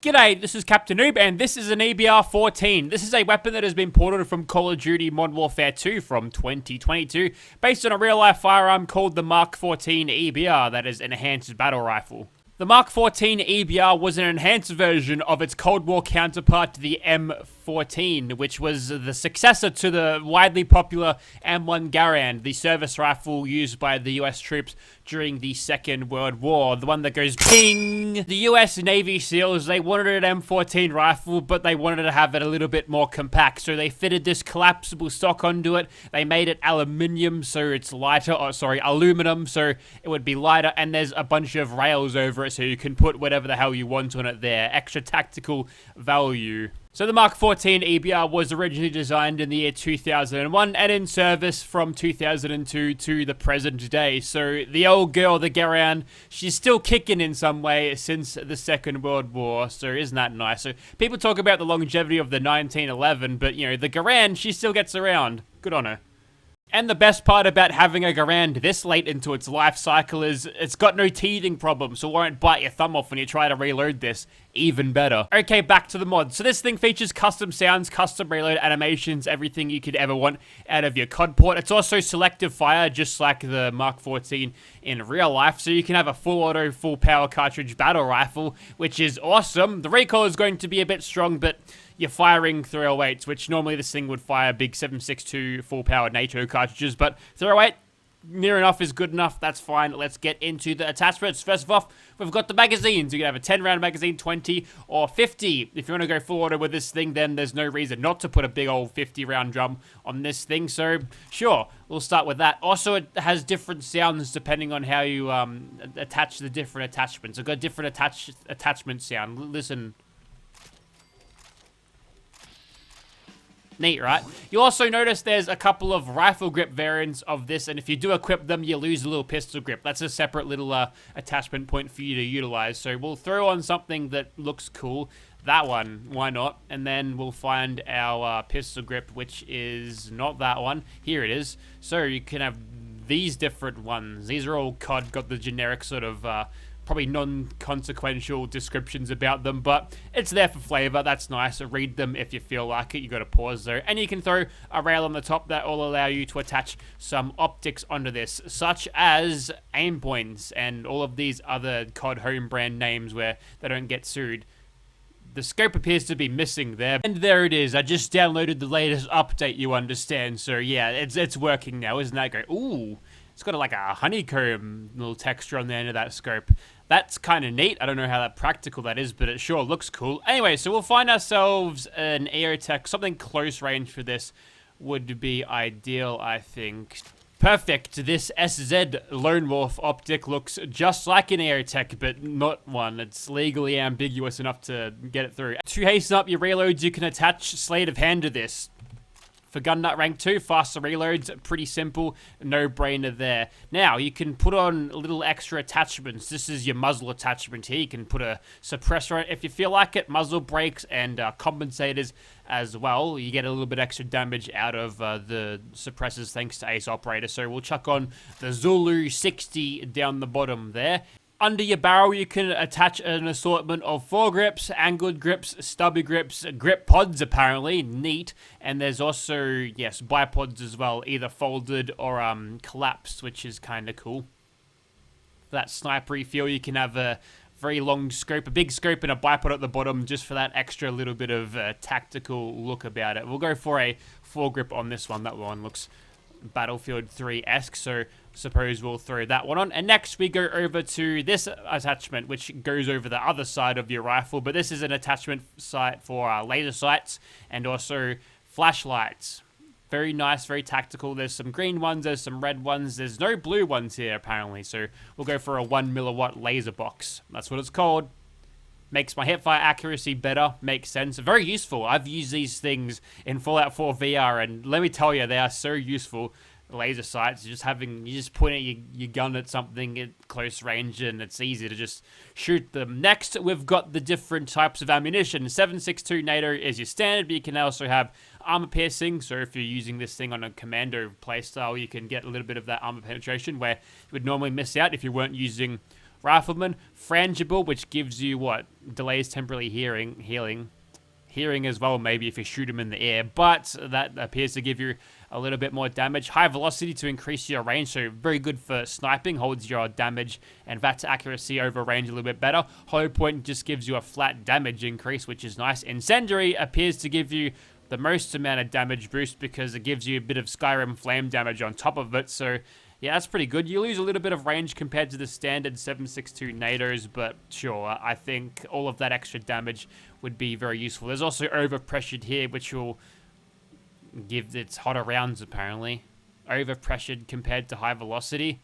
G'day, this is Captainoob, and this is an EBR-14. This is a weapon that has been ported from Call of Duty Modern Warfare 2 from 2022, based on a real-life firearm called the M14 EBR, that is, Enhanced Battle Rifle. The M14 EBR was an enhanced version of its Cold War counterpart, the M14, which was the successor to the widely popular M1 Garand, the service rifle used by the US troops during the Second World War, the one that goes ping. The US Navy SEALs, they wanted an M14 rifle, but they wanted to have it a little bit more compact, so they fitted this collapsible stock onto it. They made it aluminum, so it's lighter, aluminum, so it would be lighter, and there's a bunch of rails over it, so you can put whatever the hell you want on it there. Extra tactical value. So the Mark 14 EBR was originally designed in the year 2001 and in service from 2002 to the present day. So the old girl, the Garand, she's still kicking in some way since the Second World War. So isn't that nice? So people talk about the longevity of the 1911, but you know, the Garand, she still gets around. Good on her. And the best part about having a Garand this late into its life cycle is it's got no teething problem, so it won't bite your thumb off when you try to reload this. Even better. Okay, back to the mod. So this thing features custom sounds, custom reload animations, everything you could ever want out of your COD port. It's also selective fire, just like the Mark 14 in real life, so you can have a full auto, full power cartridge battle rifle, which is awesome. The recoil is going to be a bit strong, but you're firing 308s, which normally this thing would fire big 7.62 full-powered NATO cartridges, but 308, near enough is good enough. That's fine. Let's get into the attachments. First of all, we've got the magazines. You can have a 10-round magazine, 20, or 50. If you want to go full auto with this thing, then there's no reason not to put a big old 50-round drum on this thing, so sure, we'll start with that. Also, it has different sounds depending on how you attach the different attachments. I've got different attachment sound. Listen. Neat, right? You'll also notice there's a couple of rifle grip variants of this, and if you do equip them, you lose a little pistol grip. That's a separate little attachment point for you to utilize. So we'll throw on something that looks cool. That one, why not? And then we'll find our pistol grip, which is not that one. Here it is. So you can have these different ones. These are all COD, got the generic sort of probably non-consequential descriptions about them, but it's there for flavor. That's nice. So read them if you feel like it. You got to pause though, and you can throw a rail on the top that will allow you to attach some optics onto this, such as aim points and all of these other COD home brand names where they don't get sued. The scope appears to be missing there, and there it is. I just downloaded the latest update, you understand. So yeah, it's working now. Isn't that great? Ooh, it's got like a honeycomb little texture on the end of that scope. That's kind of neat. I don't know how that practical that is, but it sure looks cool. Anyway, so we'll find ourselves an AeroTech. Something close range for this would be ideal, I think. Perfect. This SZ Lone Wolf optic looks just like an AeroTech, but not one. It's legally ambiguous enough to get it through. To hasten up your reloads, you can attach Sleight of Hand to this. For gun nut rank 2, faster reloads, pretty simple, no-brainer there. Now, you can put on little extra attachments. This is your muzzle attachment here. You can put a suppressor on it if you feel like it, muzzle brakes, and compensators as well. You get a little bit extra damage out of the suppressors thanks to Ace Operator. So we'll chuck on the Zulu 60 down the bottom there. Under your barrel, you can attach an assortment of foregrips, angled grips, stubby grips, grip pods, apparently. Neat. And there's also, yes, bipods as well, either folded or collapsed, which is kind of cool. For that snipery feel, you can have a very long scope, a big scope and a bipod at the bottom, just for that extra little bit of tactical look about it. We'll go for a foregrip on this one. That one looks Battlefield 3-esque, so suppose we'll throw that one on. And next we go over to this attachment, which goes over the other side of your rifle, but this is an attachment site for laser sights and also flashlights. Very nice, very tactical. There's some green ones, there's some red ones, there's no blue ones here apparently, so we'll go for a 1 milliwatt laser box. That's what it's called. Makes my hipfire accuracy better, makes sense. Very useful. I've used these things in Fallout 4 VR, and let me tell you, they are so useful. Laser sights, you just point at your gun at something at close range, and it's easy to just shoot them. Next, we've got the different types of ammunition. 7.62 NATO is your standard, but you can also have armor piercing. So if you're using this thing on a commando playstyle, you can get a little bit of that armor penetration where you would normally miss out if you weren't using Rifleman, frangible, which gives you what? Delays temporarily healing. Hearing as well, maybe if you shoot them in the air, but that appears to give you a little bit more damage. High velocity to increase your range, so very good for sniping, holds your damage and VAT's accuracy over range a little bit better. Hollow point just gives you a flat damage increase, which is nice. Incendiary appears to give you the most amount of damage boost because it gives you a bit of Skyrim flame damage on top of it, so yeah, that's pretty good. You lose a little bit of range compared to the standard 7.62 NATOs, but sure, I think all of that extra damage would be very useful. There's also overpressured here, which will give its hotter rounds, apparently. Overpressured compared to high velocity.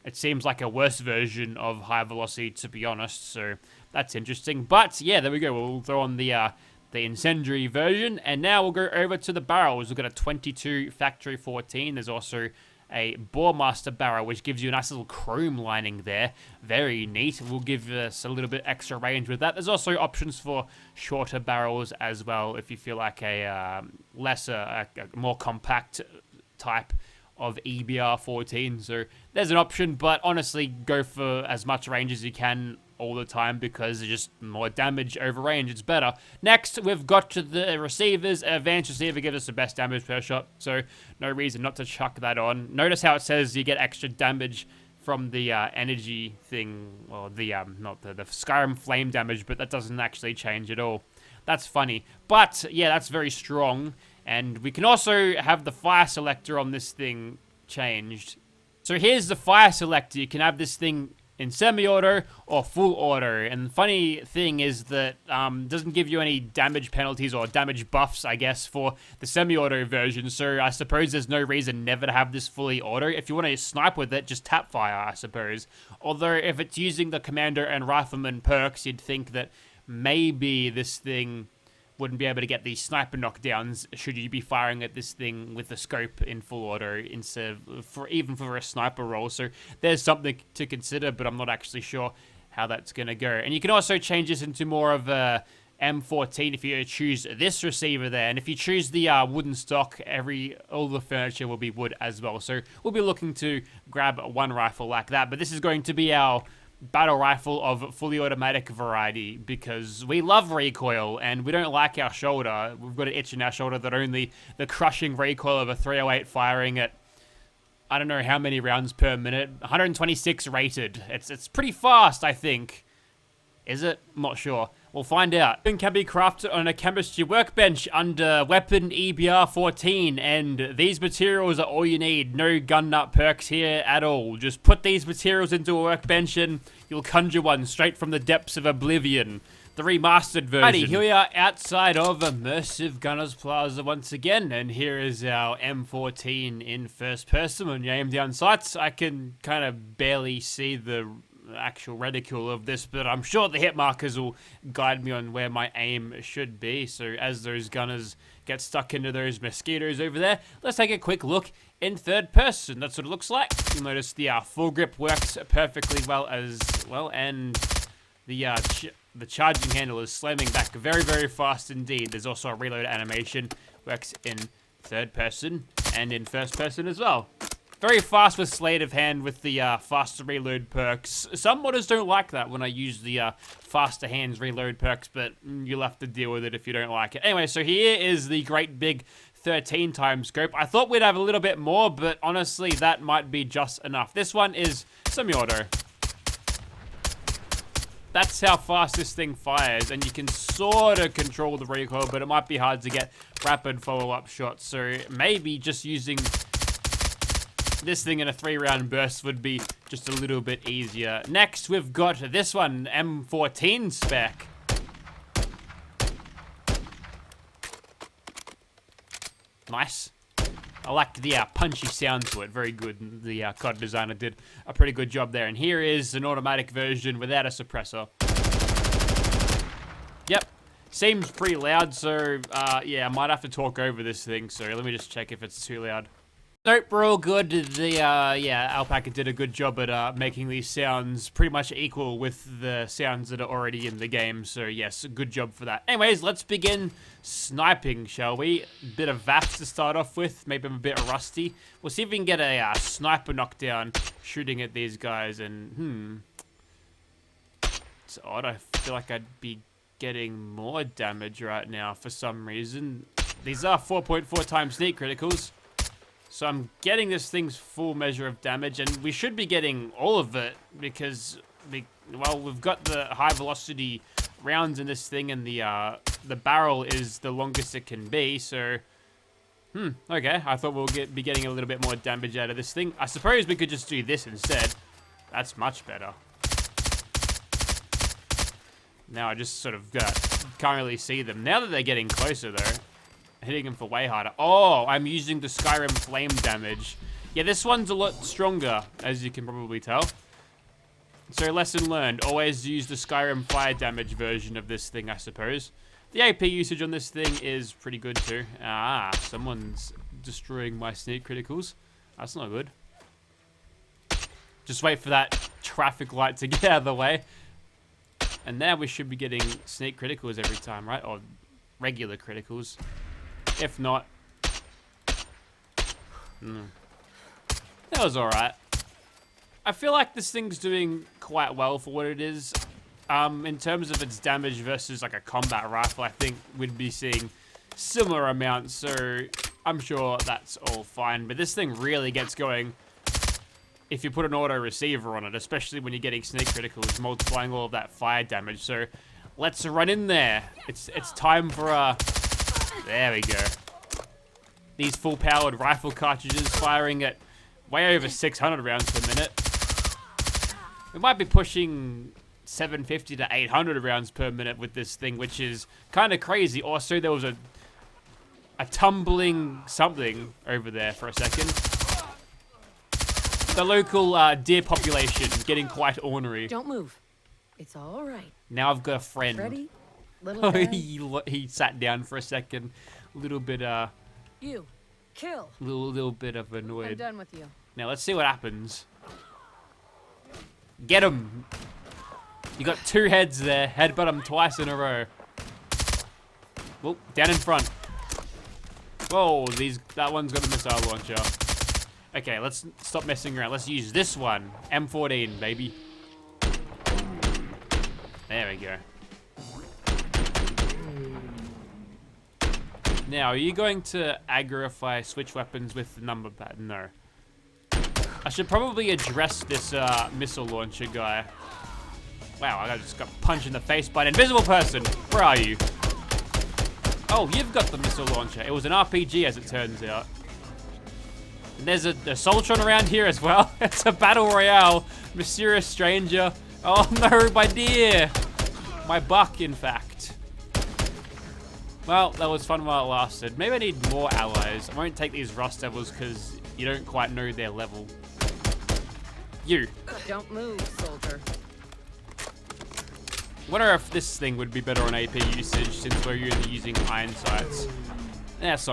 It seems like a worse version of high velocity, to be honest, so that's interesting. But yeah, there we go. We'll throw on the incendiary version, and now we'll go over to the barrels. We've got a 22 Factory 14. There's also a Boremaster barrel, which gives you a nice little chrome lining there. Very neat. Will give us a little bit extra range with that. There's also options for shorter barrels as well, if you feel like a more compact type of EBR-14. So there's an option, but honestly, go for as much range as you can all the time because it's just more damage over range. It's better. Next, we've got to the receivers. Advanced receiver gives us the best damage per shot, so no reason not to chuck that on. Notice how it says you get extra damage from the energy thing, or the not the Skyrim flame damage, but that doesn't actually change at all. That's funny, but yeah, that's very strong. And we can also have the fire selector on this thing changed. So here's the fire selector. You can have this thing in semi-auto or full auto. And the funny thing is that doesn't give you any damage penalties or damage buffs, I guess, for the semi-auto version. So I suppose there's no reason never to have this fully auto. If you want to snipe with it, just tap fire, I suppose. Although if it's using the commander and rifleman perks, you'd think that maybe this thing wouldn't be able to get these sniper knockdowns should you be firing at this thing with the scope in full auto instead of even for a sniper role. So there's something to consider, but I'm not actually sure how that's going to go. And you can also change this into more of a M14 if you choose this receiver there. And if you choose the wooden stock, all the furniture will be wood as well. So we'll be looking to grab one rifle like that. But this is going to be our battle rifle of fully automatic variety because we love recoil and we don't like our shoulder. We've got an itch in our shoulder that only the crushing recoil of a 308 firing at I don't know how many rounds per minute, 126 rated. It's pretty fast, I think. Is it? I'm not sure. We'll find out. It can be crafted on a chemistry workbench under weapon EBR-14, and these materials are all you need. No gun nut perks here at all. Just put these materials into a workbench and you'll conjure one straight from the depths of oblivion. The remastered version. Alrighty, here we are outside of Immersive Gunners Plaza once again, and here is our M14 in first person. When you aim down sights, I can kind of barely see the actual reticule of this, but I'm sure the hit markers will guide me on where my aim should be. So as those gunners get stuck into those mosquitoes over there, let's take a quick look in third person. That's what it looks like. You'll notice the full grip works perfectly well as well, and the charging handle is slamming back very, very fast indeed. There's also a reload animation, works in third person and in first person as well. Very fast with sleight of hand with the faster reload perks. Some modders don't like that when I use the faster hands reload perks, but you'll have to deal with it if you don't like it. Anyway, so here is the great big 13 times scope. I thought we'd have a little bit more, but honestly, that might be just enough. This one is semi-auto. That's how fast this thing fires, and you can sort of control the recoil, but it might be hard to get rapid follow-up shots. So maybe just using this thing in a 3-round burst would be just a little bit easier. Next, we've got this one, M14 spec. Nice. I like the punchy sound to it. Very good. The COD designer did a pretty good job there. And here is an automatic version without a suppressor. Yep. Seems pretty loud, so yeah, I might have to talk over this thing. So let me just check if it's too loud. Nope, we're all good. Yeah, Alpaca did a good job at making these sounds pretty much equal with the sounds that are already in the game. So yes, good job for that. Anyways, let's begin sniping, shall we? Bit of VATS to start off with. Maybe I'm a bit rusty. We'll see if we can get a sniper knockdown shooting at these guys. And It's odd. I feel like I'd be getting more damage right now for some reason. These are 4.4 times sneak criticals. So I'm getting this thing's full measure of damage, and we should be getting all of it because, well, we've got the high velocity rounds in this thing, and the barrel is the longest it can be. So, okay. I thought we'll be getting a little bit more damage out of this thing. I suppose we could just do this instead. That's much better. Now I just sort of can't really see them. Now that they're getting closer, though, hitting them for way harder. Oh, I'm using the Skyrim flame damage. Yeah, this one's a lot stronger, as you can probably tell. So lesson learned, always use the Skyrim fire damage version of this thing, I suppose. The AP usage on this thing is pretty good too. Ah, someone's destroying my sneak criticals. That's not good. Just wait for that traffic light to get out of the way. And now we should be getting sneak criticals every time, right? Or regular criticals. If not... That was alright. I feel like this thing's doing quite well for what it is. In terms of its damage versus like a combat rifle, I think we'd be seeing similar amounts, so I'm sure that's all fine. But this thing really gets going if you put an auto receiver on it, especially when you're getting sneak criticals, multiplying all of that fire damage. So let's run in there. It's time for there we go. These full powered rifle cartridges firing at way over 600 rounds per minute. We might be pushing 750 to 800 rounds per minute with this thing, which is kind of crazy. Also, there was a tumbling something over there for a second. The local deer population getting quite ornery. Don't move. It's all right. Now I've got a friend. Ready, little guy? he sat down for a second. A little bit You kill. Little bit of annoyed. I'm done with you. Now let's see what happens. Get him. You got two heads there. Headbutt him twice in a row. Whoa, down in front. Whoa, that one's got a missile launcher. Okay, let's stop messing around. Let's use this one. M14, baby. There we go. Now, are you going to aggro if I switch weapons with the number pad? No. I should probably address this missile launcher guy. Wow, I just got punched in the face by an invisible person. Where are you? Oh, you've got the missile launcher. It was an RPG, as it turns out. And there's a Soltron around here as well. It's a battle royale. Mysterious stranger. Oh no, my deer. My buck, in fact. Well, that was fun while it lasted. Maybe I need more allies. I won't take these Rust Devils because you don't quite know their level. You. Don't move, soldier. Wonder if this thing would be better on AP usage since we're using iron sights. That's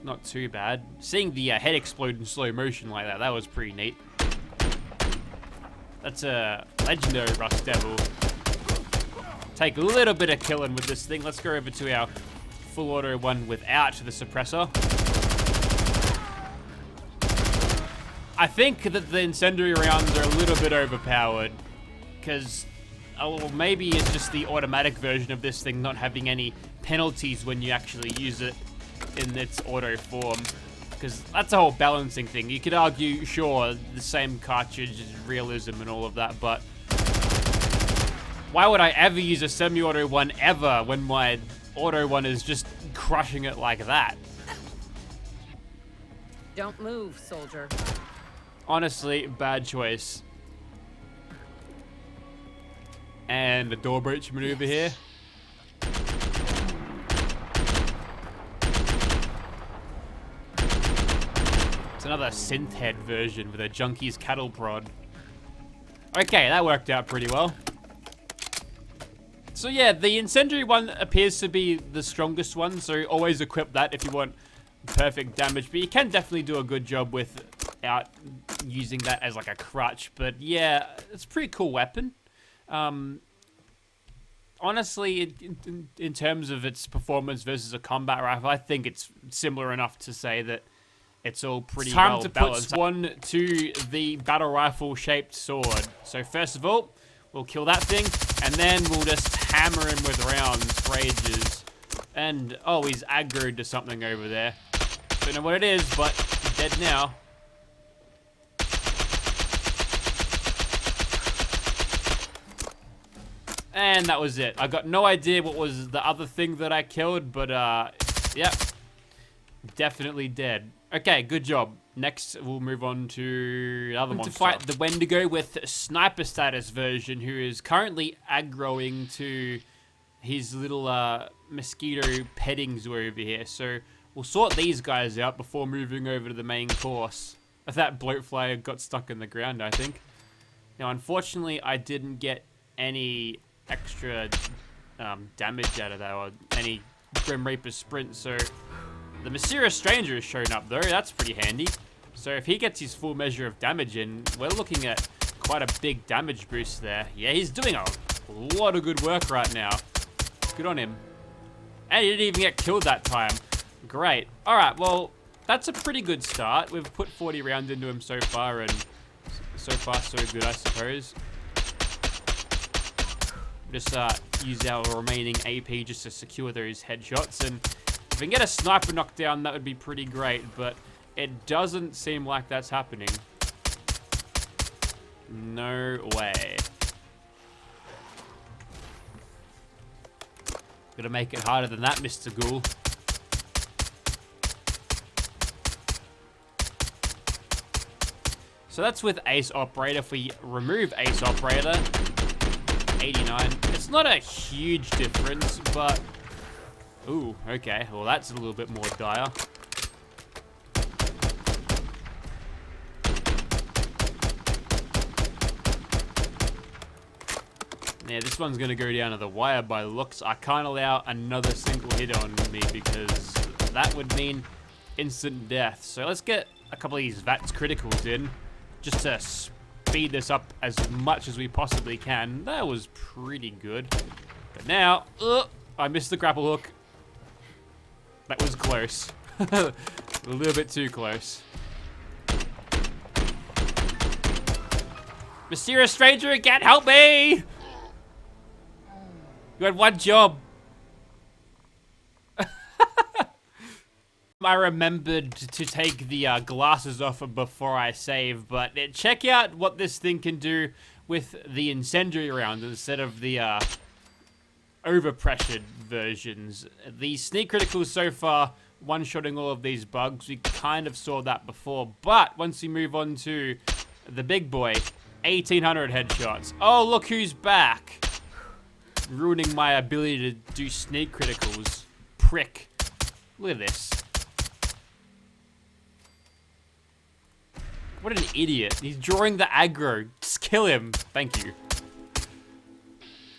not too bad. Seeing the head explode in slow motion like that was pretty neat. That's a legendary Rust Devil. Take a little bit of killing with this thing. Let's go over to our full auto one without the suppressor. I think that the incendiary rounds are a little bit overpowered because, well, maybe it's just the automatic version of this thing not having any penalties when you actually use it in its auto form, because that's a whole balancing thing. You could argue, sure, the same cartridge is realism and all of that, but why would I ever use a semi-auto one ever when my auto one is just crushing it like that? Don't move, soldier. Honestly, bad choice. And a door breach maneuver here. It's another synth head version with a Junkie's cattle prod. Okay, that worked out pretty well. So yeah, the incendiary one appears to be the strongest one, so always equip that if you want perfect damage. But you can definitely do a good job without using that as like a crutch. But yeah, it's a pretty cool weapon. Honestly, in terms of its performance versus a combat rifle, I think it's similar enough to say that it's all pretty well balanced. Time to put Swan to the battle rifle shaped sword. So first of all, we'll kill that thing. And then we'll just hammer him with rounds for ages. And, oh, he's aggroed to something over there. Don't know what it is, but he's dead now. And that was it. I got no idea what was the other thing that I killed, but, yep. Definitely dead. Okay, good job. Next, we'll move on to the other monster. To fight the Wendigo with Sniper Status version, who is currently aggroing to his little mosquito petting zoo over here. So we'll sort these guys out before moving over to the main course. That bloatfly got stuck in the ground, I think. Now, unfortunately, I didn't get any extra damage out of that, or any Grim Reaper sprint, so the Mysterious Stranger has shown up though. That's pretty handy. So if he gets his full measure of damage in, we're looking at quite a big damage boost there. Yeah, he's doing a lot of good work right now. Good on him. And he didn't even get killed that time. Great. Alright, well, that's a pretty good start. We've put 40 rounds into him so far, and so far so good, I suppose. Just use our remaining AP just to secure those headshots, and if we can get a sniper knockdown, that would be pretty great, but it doesn't seem like that's happening. No way. Gotta make it harder than that, Mr. Ghoul. So that's with Ace Operator. If we remove Ace Operator, 89. It's not a huge difference, but... Ooh, okay. Well, that's a little bit more dire. Yeah, this one's going to go down to the wire by the looks. I can't allow another single hit on me because that would mean instant death. So let's get a couple of these VATS criticals in just to speed this up as much as we possibly can. That was pretty good. But now, I missed the grapple hook. That was close. A little bit too close. Mysterious Stranger, can't help me! You had one job. I remembered to take the glasses off before I save, but check out what this thing can do with the incendiary rounds instead of the overpressured versions. The sneak criticals so far, one-shotting all of these bugs. We kind of saw that before, but once we move on to the big boy, 1800 headshots. Oh, look who's back. Ruining my ability to do sneak criticals. Prick. Look at this. What an idiot. He's drawing the aggro. Just kill him. Thank you.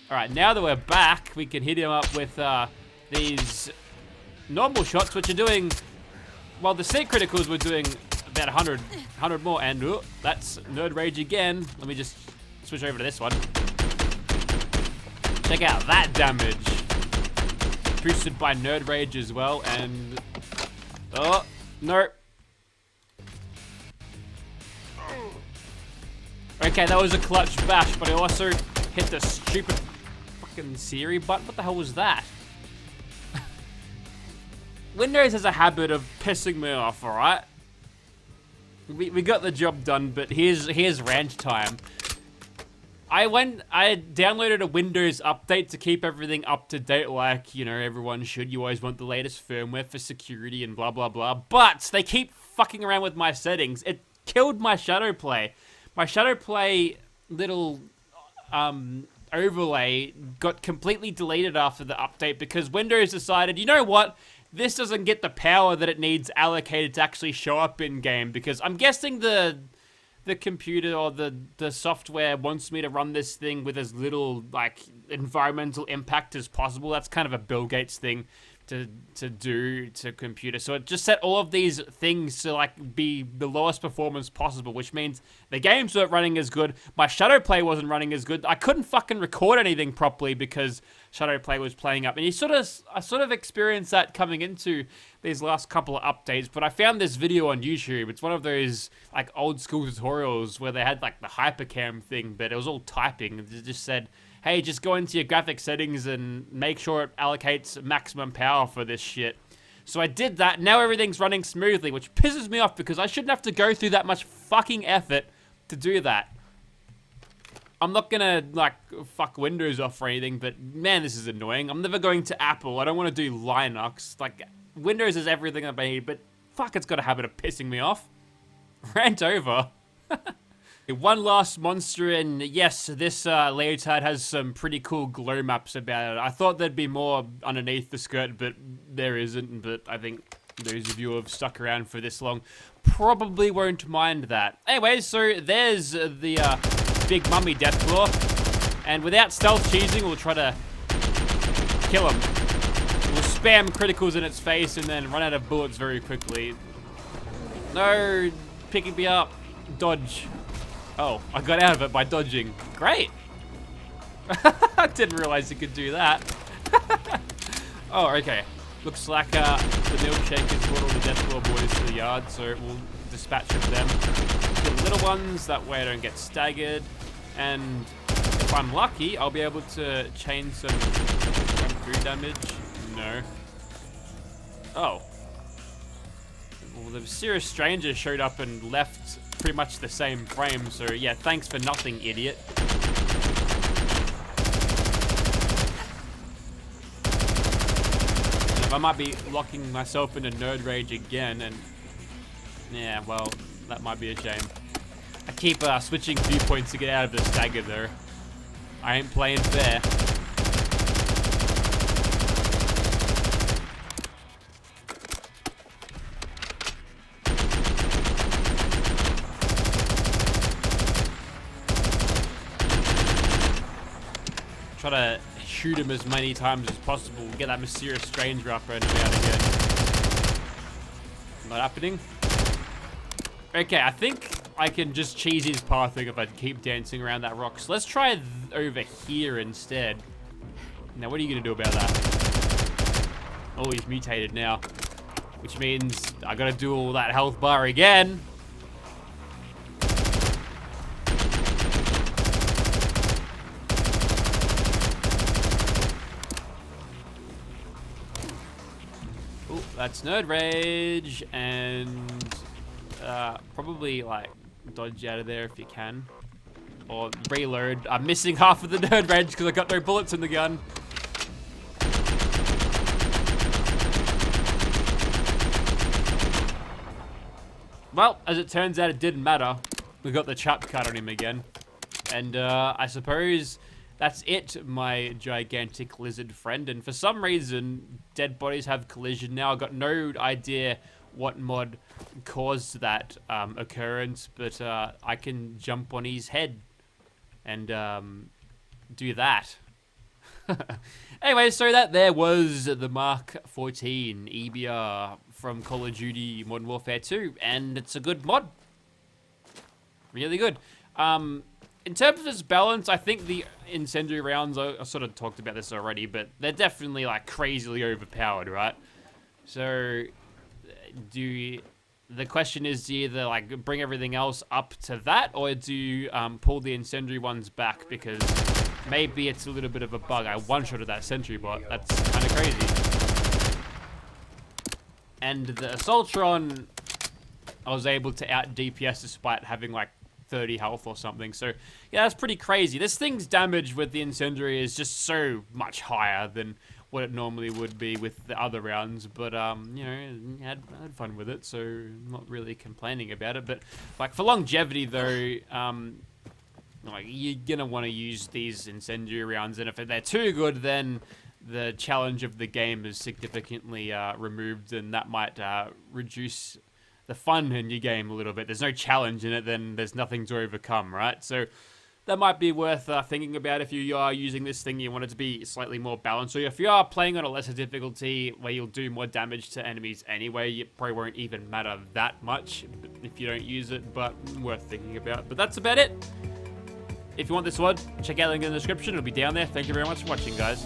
Alright, now that we're back, we can hit him up with these normal shots, which are doing... Well, the sneak criticals were doing about 100 more, and that's Nerd Rage again. Let me just switch over to this one. Check out that damage. Boosted by Nerd Rage as well, and... Oh, no. Okay, that was a clutch bash, but I also hit the stupid fucking Siri button. What the hell was that? Windows has a habit of pissing me off, alright? We got the job done, but here's rant time. I downloaded a Windows update to keep everything up to date like, you know, everyone should. You always want the latest firmware for security and blah, blah, blah. But they keep fucking around with my settings. It killed my Shadowplay. My Shadowplay little overlay got completely deleted after the update because Windows decided, you know what? This doesn't get the power that it needs allocated to actually show up in-game, because I'm guessing the computer or the software wants me to run this thing with as little, like, environmental impact as possible. That's kind of a Bill Gates thing to do to computer. So it just set all of these things to, like, be the lowest performance possible, which means the games weren't running as good. My Shadowplay wasn't running as good. I couldn't fucking record anything properly because Shadowplay was playing up. And I sort of experienced that coming into these last couple of updates, but I found this video on YouTube. It's one of those, like, old school tutorials where they had, like, the hypercam thing, but it was all typing. It just said, hey, just go into your graphic settings and make sure it allocates maximum power for this shit. So I did that. Now everything's running smoothly, which pisses me off because I shouldn't have to go through that much fucking effort to do that. I'm not gonna, like, fuck Windows off or anything, but man, this is annoying. I'm never going to Apple. I don't want to do Linux. Like, Windows is everything I need, but fuck, it's got a habit of pissing me off. Rant over. One last monster, and yes, this leotard has some pretty cool glow maps about it. I thought there'd be more underneath the skirt, but there isn't. But I think those of you who have stuck around for this long probably won't mind that. Anyway, so there's the big mummy Deathclaw, and without stealth cheesing, we'll try to kill him. We'll spam criticals in its face and then run out of bullets very quickly. No, picking me up. Dodge. Oh, I got out of it by dodging. Great. I didn't realize you could do that. Oh, okay. Looks like the milkshake has brought all the Deathclaw boys to the yard, so we'll dispatch of them. Kill the little ones, that way I don't get staggered. And if I'm lucky, I'll be able to chain some food damage. No. Oh. Well, the mysterious stranger showed up and left pretty much the same frame, so yeah, thanks for nothing, idiot. And I might be locking myself into nerd rage again, and yeah, well, that might be a shame. I keep switching viewpoints to get out of the stagger though. I ain't playing fair. Try to shoot him as many times as possible. Get that mysterious stranger up and about again. Not happening. Okay, I think I can just cheese his pathing if I keep dancing around that rock. So let's try over here instead. Now, what are you going to do about that? Oh, he's mutated now. Which means I got to do all that health bar again. Oh, that's nerd rage. And probably, like, dodge out of there if you can. Or reload. I'm missing half of the nerd rage because I got no bullets in the gun. Well, as it turns out, it didn't matter. We got the chop cut on him again. And I suppose that's it, my gigantic lizard friend. And for some reason, dead bodies have collision now. I've got no idea what mod caused that occurrence, but I can jump on his head and do that. Anyway, so that there was the Mark 14 EBR from Call of Duty Modern Warfare 2, and it's a good mod. Really good. In terms of its balance, I think the incendiary rounds, I sort of talked about this already, but they're definitely like crazily overpowered, right? So the question is, do you either like bring everything else up to that, or do you pull the incendiary ones back, because maybe it's a little bit of a bug. I one-shotted that sentry bot. That's kind of crazy. And the Assaultron, I was able to out DPS despite having like 30 health or something. So yeah, that's pretty crazy. This thing's damage with the incendiary is just so much higher than what it normally would be with the other rounds, but you know, I had fun with it, so I'm not really complaining about it. But like for longevity though, like you're gonna want to use these incendiary rounds, and if they're too good, then the challenge of the game is significantly removed, and that might reduce the fun in your game a little bit. There's no challenge in it, then there's nothing to overcome, right? So that might be worth thinking about if you are using this thing. You want it to be slightly more balanced. So if you are playing on a lesser difficulty where you'll do more damage to enemies anyway, it probably won't even matter that much if you don't use it, but worth thinking about. But that's about it. If you want this one, check out the link in the description. It'll be down there. Thank you very much for watching, guys.